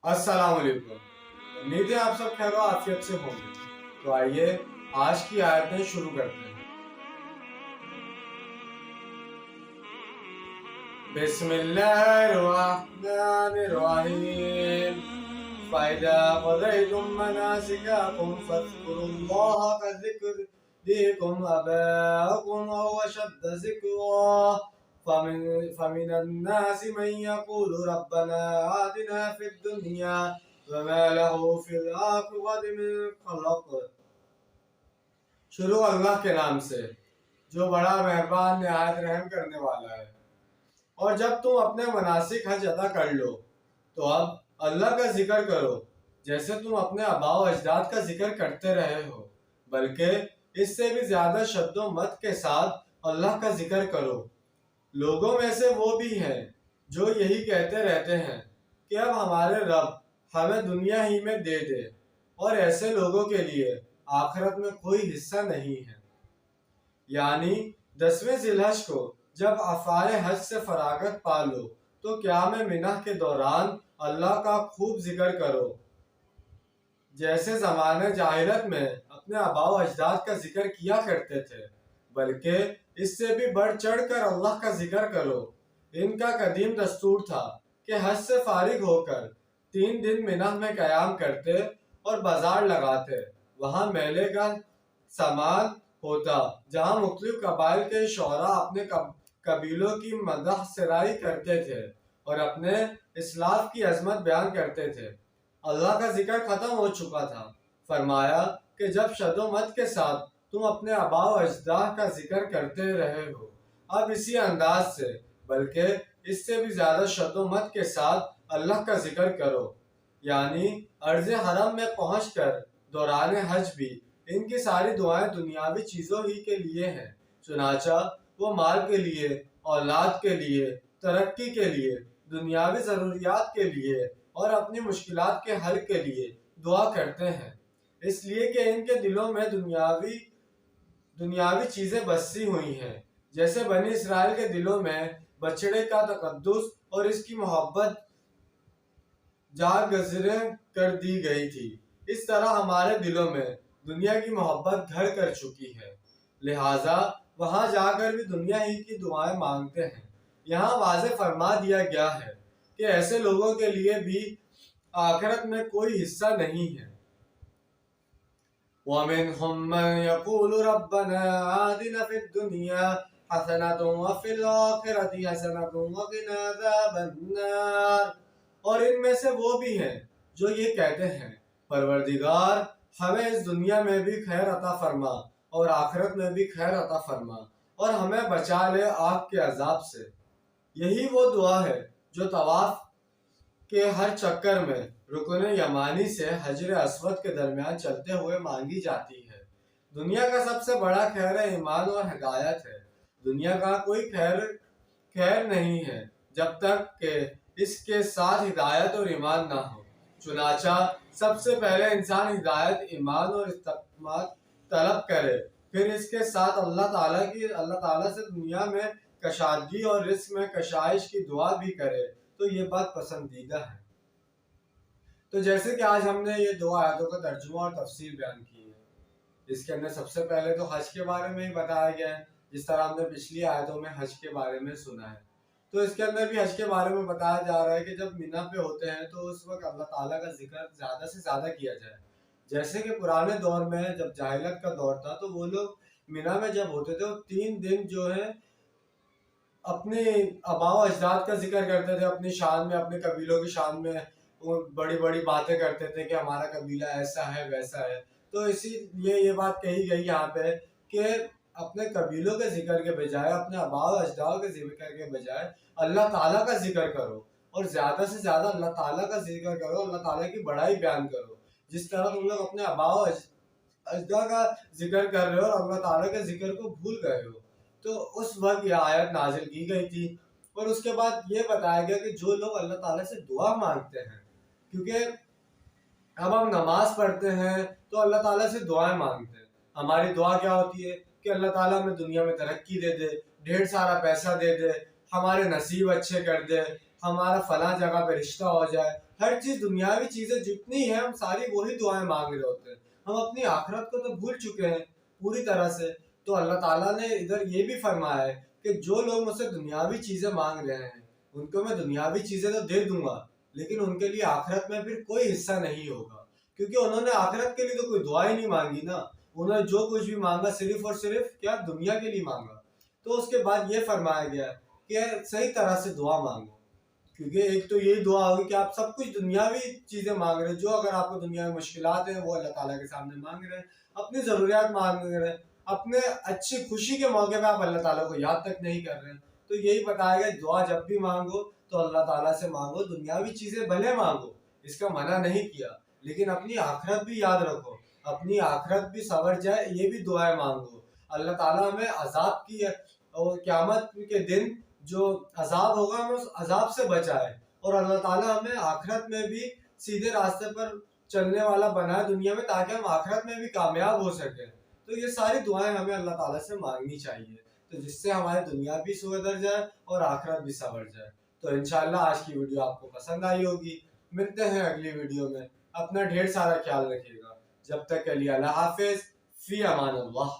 अस्सलाम वालेकुम। उम्मीद है आप सब खैर व आफियत से होंगे। तो आइए आज की आयतें शुरू करते हैं। बिस्मिल्लाहिर्रहमानिर्रहीम। फ़इज़ा क़ज़यतुम मनासिककुम फ़ज़्कुरुल्लाह कज़िक्रिकुम आबाअकुम अव अशद्द ज़िक्रा फ़मिनन्नासि मन यक़ूलु रब्बना आतिना फ़िद्दुनिया वमा लहु फ़िल आख़िरति मिन ख़लाक़। शुरू अल्लाह के नाम से जो बड़ा मेहरबान निहायत रहम करने वाला है। और जब तुम अपने मनासिक हज अदा कर लो तो अब अल्लाह का जिक्र करो जैसे तुम अपने आबाओ अजदाद का जिक्र करते रहे हो, बल्कि इससे भी ज्यादा शद्दो मत के साथ अल्लाह का जिक्र करो। लोगों में से वो भी हैं जो यही कहते रहते हैं कि अब हमारे रब हमें दुनिया ही में दे दे, और ऐसे लोगों के लिए आखिरत में कोई हिस्सा नहीं है। यानी 10वें ज़िलहज को जब अफ़ाए हज से फरागत पा लो तो क़याम मिनाह के दौरान अल्लाह का खूब जिक्र करो, जैसे ज़माने जाहिलत में अपने आबाओ अजदाद का जिक्र किया करते थे, बल्कि इससे भी बढ़ चढ़ कर अल्लाह का जिक्र करो। इनका कदीम दस्तूर था कि हज से फारिग होकर 3 दिन मिनाह में क़याम करते और बाजार लगाते। वहाँ मेले का सामान होता जहाँ मुख्तलिफ कबाइल के शोरा अपने कबीलों की मदह सराई करते थे और अपने इस्लाफ की अजमत बयान करते थे। अल्लाह का जिक्र खत्म हो चुका था। फरमाया कि जब शदोमत के साथ तुम अपने आबाओ अजदाद का जिक्र करते रहे हो, अब इसी अंदाज से बल्कि इससे भी ज्यादा शदोमत के साथ अल्लाह का जिक्र करो। यानी अर्ज़ हरम में पहुंचकर दौरान हज भी इनकी सारी दुआएं दुनियावी चीज़ों ही के लिए हैं। चुनाचा वो माल के लिए, औलाद के लिए, तरक्की के लिए, दुनियावी ज़रूरियात के लिए और अपनी मुश्किलात के हल के लिए दुआ करते हैं, इसलिए कि इनके दिलों में दुनियावी चीज़ें बसी हुई हैं। जैसे बनी इसराइल के दिलों में बछड़े का तकद्दुस और इसकी मोहब्बत जागज़रे कर दी गई थी, इस तरह हमारे दिलों में दुनिया की मोहब्बत घर कर चुकी है, लिहाजा वहाँ जाकर भी दुनिया ही की दुआएं मांगते हैं। यहाँ वाज़े फरमा दिया गया है कि ऐसे लोगों के लिए भी आखिरत में कोई हिस्सा नहीं है। वमिनहुम मन यक़ूलु रब्बना आतिना फ़िद्दुनिया हसनतुन व फ़िल आख़िरति हसनतुन व क़िना अज़ाबन्नार। और इनमें से वो भी हैं जो ये कहते हैं, परवरदिगार हमें इस दुनिया में भी खैर अता फरमा और आखिरत में भी खैर अता फरमा और हमें बचा ले आग के अजाब से। यही वो दुआ है जो तवाफ के हर चक्कर में रुकन यमानी से हजर अस्वद के दरमियान चलते हुए मांगी जाती है। दुनिया का सबसे बड़ा खैर ईमान और हिदायत है। दुनिया का कोई खैर नहीं है जब तक कि इसके साथ हिदायत और ईमान ना हो। चुनाचा सबसे पहले इंसान हिदायत, ईमान और इस्तक़ामत तलब करे, फिर इसके साथ अल्लाह ताला से दुनिया में कशादगी और रिज़्क़ में कशाइश की दुआ भी करे तो ये बात पसंदीदा है। तो जैसे कि आज हमने ये 2 आयतों का तर्जुमा और तफसील बयान की है। इसके अंदर सबसे पहले तो हज के बारे में ही बताया गया है, जिस तरह हमने पिछली आयतों में हज के बारे में सुना है। तो इसके अंदर भी हज के बारे में बताया जा रहा है कि जब मिना पे होते हैं तो उस वक्त अल्लाह ताला का जिक्र ज़्यादा से ज़्यादा किया जाए। जैसे कि पुराने दौर में जब जाहिलियत का दौर था तो वो लोग मिना में जब होते थे वो 3 दिन जो है अपने आबाओ अजदाद का जिक्र करते थे, अपनी शान में, अपने कबीलों की शान में वो बड़ी बड़ी बातें करते थे कि हमारा कबीला ऐसा है वैसा है। तो इसीलिए ये बात कही गई यहाँ पे कि अपने कबीलों के जिक्र के बजाय, अपने आबाओ अजदाद के जिक्र के बजाय अल्लाह ताला का जिक्र करो और ज़्यादा से ज़्यादा अल्लाह ताला का जिक्र करो, अल्लाह ताला की बड़ाई बयान करो। जिस तरह तुम लोग अपने आबाओ अजदाद का जिक्र कर रहे हो और अल्लाह ताला के जिक्र को भूल गए हो, तो उस वक्त ये आयत नाजिल की गई थी। और उसके बाद ये बताया गया कि जो लोग अल्लाह ताला से दुआ मांगते हैं, क्योंकि अब हम नमाज पढ़ते हैं तो अल्लाह ताला से दुआएं मांगते हैं। हमारी दुआ क्या होती है कि अल्लाह ताला हमें दुनिया में तरक्की दे दे, ढेर सारा पैसा दे दे, हमारे नसीब अच्छे कर दे, ہمارا فلاں جگہ پہ رشتہ ہو جائے. ہر چیز دنیاوی چیزیں جتنی ہیں ہم ساری وہی دعائیں مانگ رہے ہوتے ہیں. ہم اپنی آخرت کو تو بھول چکے ہیں پوری طرح سے. تو اللہ تعالیٰ نے ادھر یہ بھی فرمایا ہے کہ جو لوگ مجھ سے دنیاوی چیزیں مانگ رہے ہیں ان کو میں دنیاوی چیزیں تو دے دوں گا لیکن ان کے لیے آخرت میں پھر کوئی حصہ نہیں ہوگا, کیونکہ انہوں نے آخرت کے لیے تو کوئی دعا ہی نہیں مانگی نا. انہوں نے جو کچھ بھی مانگا صرف اور صرف کیا دنیا کے لیے مانگا. تو اس کے بعد یہ فرمایا گیا کہ صحیح طرح سے دعا مانگو, کیونکہ ایک تو یہی دعا ہوگی کہ آپ سب کچھ دنیاوی چیزیں مانگ رہے ہیں, جو اگر آپ کو دنیا میں مشکلات ہیں وہ اللہ تعالیٰ کے سامنے مانگ رہے ہیں, اپنی ضروریات مانگ رہے ہیں, اپنے اچھی خوشی کے موقع پہ آپ اللہ تعالیٰ کو یاد تک نہیں کر رہے ہیں. تو یہی بتایا گیا دعا جب بھی مانگو تو اللہ تعالیٰ سے مانگو, دنیاوی چیزیں بھلے مانگو, اس کا منع نہیں کیا, لیکن اپنی آخرت بھی یاد رکھو, اپنی آخرت بھی سنور جائے, یہ بھی دعائیں مانگو. اللہ تعالیٰ ہمیں عذاب کی اور قیامت کے دن جو عذاب ہوگا ہمیں اس عذاب سے بچائے, اور اللہ تعالیٰ ہمیں آخرت میں بھی سیدھے راستے پر چلنے والا بنائے دنیا میں, تاکہ ہم آخرت میں بھی کامیاب ہو سکیں. تو یہ ساری دعائیں ہمیں اللہ تعالیٰ سے مانگنی چاہیے, تو جس سے ہماری دنیا بھی سدھر جائے اور آخرت بھی سنور جائے. تو انشاءاللہ آج کی ویڈیو آپ کو پسند آئی ہوگی. ملتے ہیں اگلی ویڈیو میں, اپنا ڈھیر سارا خیال رکھیے گا. جب تک کے لیے اللہ حافظ, فی امان اللہ.